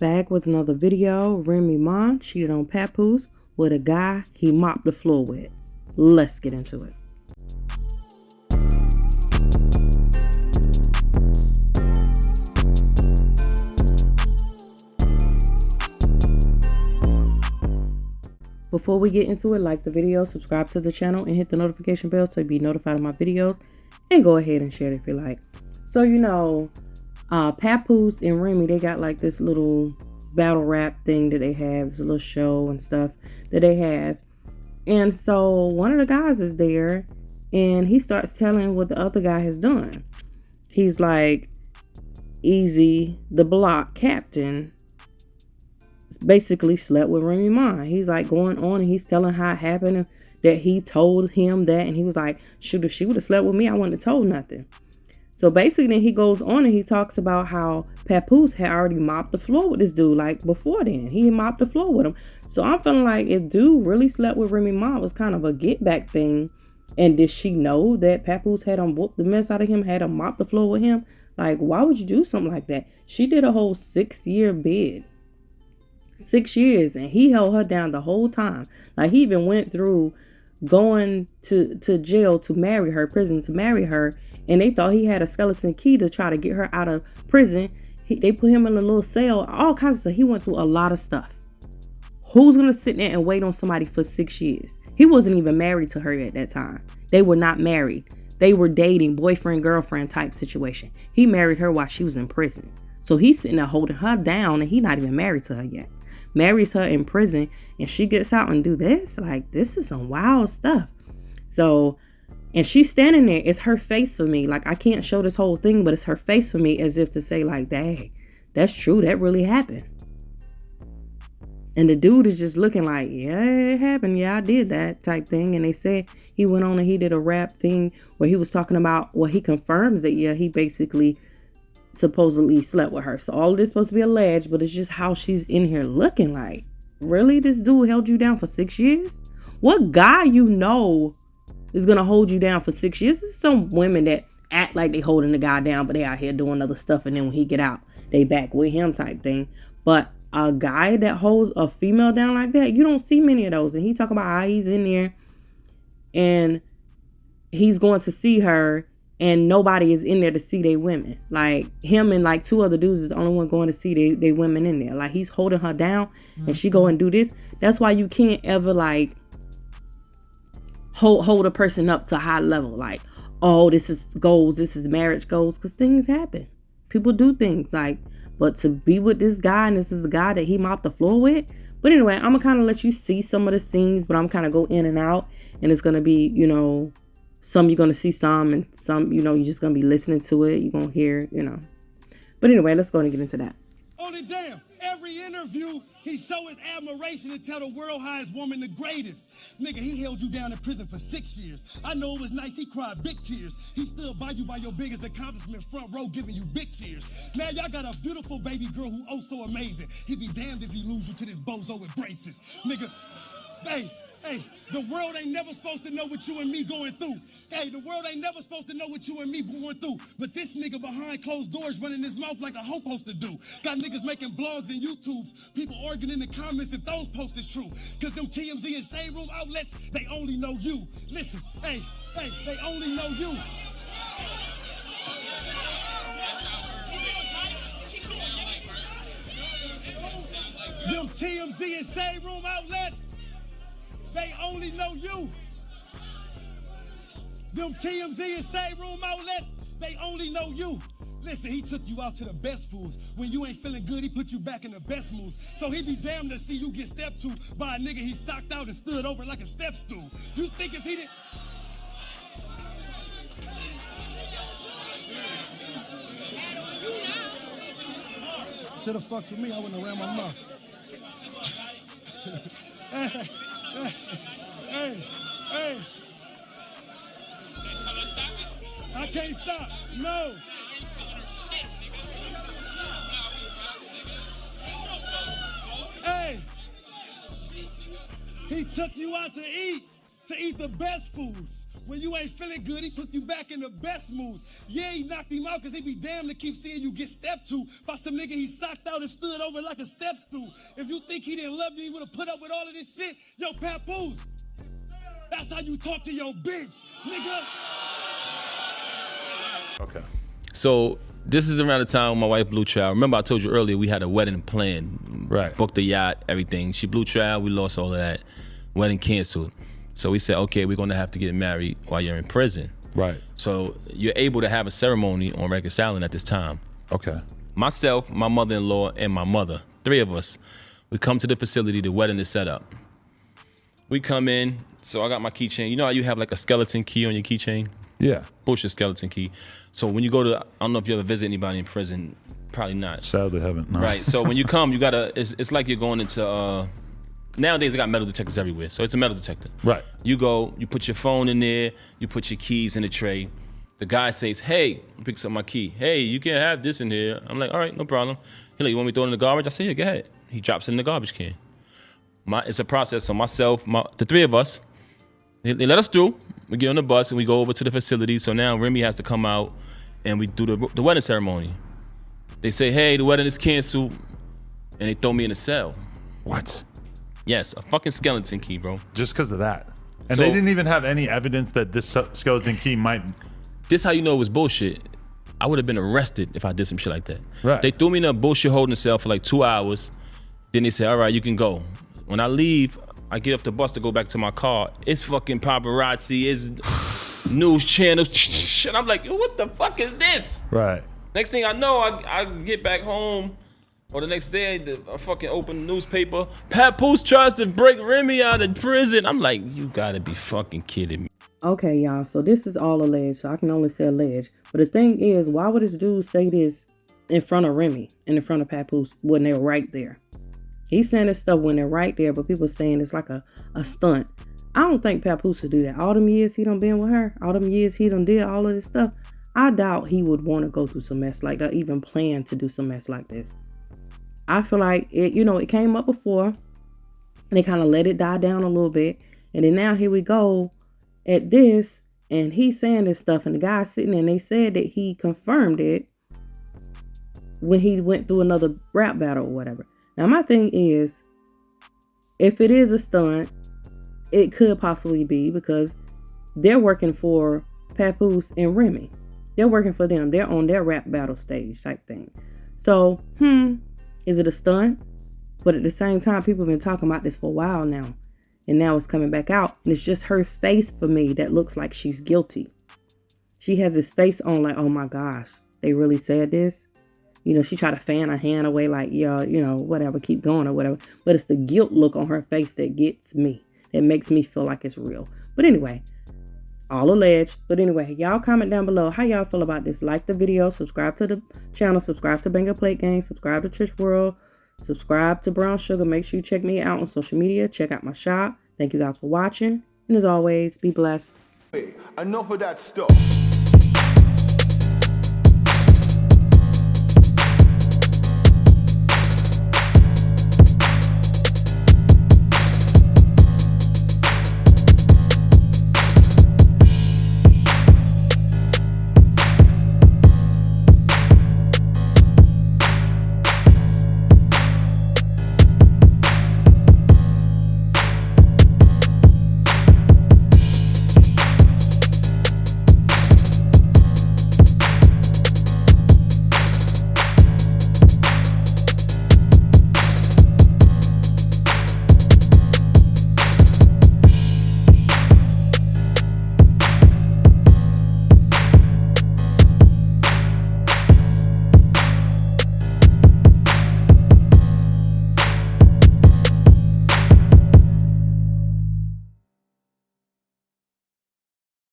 Back with another video. Remy Ma cheated on Papoose with a guy he mopped the floor with. Let's get into it. Before we get into it, like the video, subscribe to the channel, and hit the notification bell so you'll be notified of my videos. And go ahead and share it if you like. So, Papoose and Remy, they got like this little battle rap thing that they have, this little show and stuff that they have. And so one of the guys is there and he starts telling what the other guy has done. He's like, Easy, the block captain, basically slept with Remy Ma. He's like going on and he's telling how it happened, that he told him that, and he was like, shoot, if she would have slept with me, I wouldn't have told nothing. So basically then he goes on and he talks about how Papoose had already mopped the floor with this dude. Like before then, he mopped the floor with him. So I'm feeling like if dude really slept with Remy Ma, it was kind of a get back thing. And did she know that Papoose had whooped the mess out of him, had mopped the floor with him? Like, why would you do something like that? She did a whole 6-year bid. 6 years, and he held her down the whole time. Like, he even went through going to jail to marry her, prison to marry her, and they thought he had a skeleton key to try to get her out of prison. They put him in a little cell, all kinds of stuff. He went through a lot of stuff. Who's gonna sit there and wait on somebody for 6 years? He wasn't even married to her at that time. They were not married. They were dating, boyfriend, girlfriend type situation. He married her while she was in prison. So he's sitting there holding her down and he's not even married to her yet. Marries her in prison and she gets out and do this. Like, this is some wild stuff. So, and she's standing there. It's her face for me. Like, I can't show this whole thing, but it's her face for me, as if to say like, dang, that's true. That really happened. And the dude is just looking like, yeah, it happened. Yeah, I did that type thing. And they said he went on and he did a rap thing where he was talking about, well, he confirms that, yeah, he basically supposedly slept with her. So all of this supposed to be alleged, but it's just how she's in here looking like. Really? This dude held you down for 6 years? What guy is gonna hold you down for 6 years? There's some women that act like they holding the guy down, but they out here doing other stuff, and then when he get out, they back with him type thing. But a guy that holds a female down like that, you don't see many of those. And he talking about how he's in there and he's going to see her, and nobody is in there to see they women. Like, him and like 2 other dudes is the only one going to see they women in there. Like, he's holding her down and she go and do this. That's why you can't ever like hold a person up to a high level. Like, oh, this is goals, this is marriage goals, because things happen. People do things. Like, but to be with this guy, and this is the guy that he mopped the floor with. But anyway, I'm gonna kind of let you see some of the scenes, but I'm kind of go in and out, and it's gonna be, some you're going to see some, and some, you're just going to be listening to it. You're going to hear, But anyway, let's go and get into that. On it, damn. Every interview, he show his admiration and tell the world how his woman the greatest. Nigga, he held you down in prison for 6 years. I know it was nice. He cried big tears. He stood by you by your biggest accomplishment, front row, giving you big cheers. Now y'all got a beautiful baby girl who oh so amazing. He'd be damned if he lose you to this bozo with braces. Nigga, Hey, the world ain't never supposed to know what you and me going through. Hey, the world ain't never supposed to know what you and me going through. But this nigga behind closed doors running his mouth like a hoe supposed to do. Got niggas making blogs and YouTubes. People arguing in the comments if those posts is true. Cause them TMZ and Shade Room outlets, they only know you. Listen, hey, they only know you. Them TMZ and Shade Room outlets, they only know you. Them TMZ and Shade Room outlets, they only know you. Listen, he took you out to the best foods. When you ain't feeling good, he put you back in the best moods. So he be damned to see you get stepped to by a nigga he socked out and stood over like a step stool. You think if he didn't... Should have fucked with me, I wouldn't have ran my mouth. Hey. I can't stop. No. Hey. He took you out to eat the best foods. When you ain't feeling good, he put you back in the best moods. Yeah, he knocked him out because he be damned to keep seeing you get stepped to by some nigga he socked out and stood over like a step stool. If you think he didn't love you, he would have put up with all of this shit. Yo, Papoose, that's how you talk to your bitch, nigga. Okay. So this is around the time when my wife blew child. Remember I told you earlier we had a wedding planned. Right. Booked the yacht, everything. She blew child, we lost all of that. Wedding canceled. So we said, okay, we're gonna have to get married while you're in prison. Right. So you're able to have a ceremony on Rikers Island at this time. Okay. Myself, my mother-in-law, and my mother, 3 of us, we come to the facility, the wedding is set up. We come in, so I got my keychain. You know how you have like a skeleton key on your keychain? Yeah. Bullshit skeleton key. So when you go to, I don't know if you ever visit anybody in prison, probably not. Sadly haven't, no. Right, so when you come, you gotta, it's like you're going into, nowadays they got metal detectors everywhere, so it's a metal detector. Right. You go, you put your phone in there, you put your keys in the tray. The guy says, hey, picks up my key. Hey, you can't have this in here. I'm like, all right, no problem. He like, you want me to throw it in the garbage? I say, yeah, go ahead. He drops it in the garbage can. It's a process, so myself, the 3 of us, they let us through. We get on the bus and we go over to the facility. So now Remy has to come out and we do the wedding ceremony. They say, hey, the wedding is canceled, and they throw me in a cell. What? Yes, a fucking skeleton key, bro. Just because of that? And So- they didn't even have any evidence that this skeleton key might... This how you know it was bullshit. I would have been arrested if I did some shit like that. Right. They threw me in a bullshit holding cell for like 2 hours. Then they said, all right, you can go. When I leave, I get off the bus to go back to my car. It's fucking paparazzi, it's news channels. And I'm like, what the fuck is this? Right. Next thing I know, I get back home, or the next day, I fucking open the newspaper. Papoose tries to break Remy out of prison. I'm like, you gotta be fucking kidding me. Okay, y'all, so this is all alleged, so I can only say alleged. But the thing is, why would this dude say this in front of Remy, in front of Papoose, when they're right there? He's saying this stuff when they're right there, but people are saying it's like a stunt. I don't think Papoose would do that. All them years he done been with her, all them years he done did all of this stuff, I doubt he would want to go through some mess like that, even plan to do some mess like this. I feel like it, it came up before, and they kind of let it die down a little bit. And then now here we go at this, and he's saying this stuff, and the guy's sitting there, and they said that he confirmed it when he went through another rap battle or whatever. Now, my thing is, if it is a stunt, it could possibly be because they're working for Papoose and Remy. They're working for them. They're on their rap battle stage type thing. So, is it a stunt? But at the same time, people have been talking about this for a while now. And now it's coming back out. And it's just her face for me that looks like she's guilty. She has this face on like, oh my gosh, they really said this. She tried to fan her hand away like, yeah, whatever, keep going or whatever. But it's the guilt look on her face that gets me. That makes me feel like it's real. But anyway, all alleged. But anyway, y'all comment down below how y'all feel about this. Like the video, subscribe to the channel, subscribe to Banger Plate Gang, subscribe to Trish World, subscribe to Brown Sugar. Make sure you check me out on social media. Check out my shop. Thank you guys for watching. And as always, be blessed. Enough of that stuff.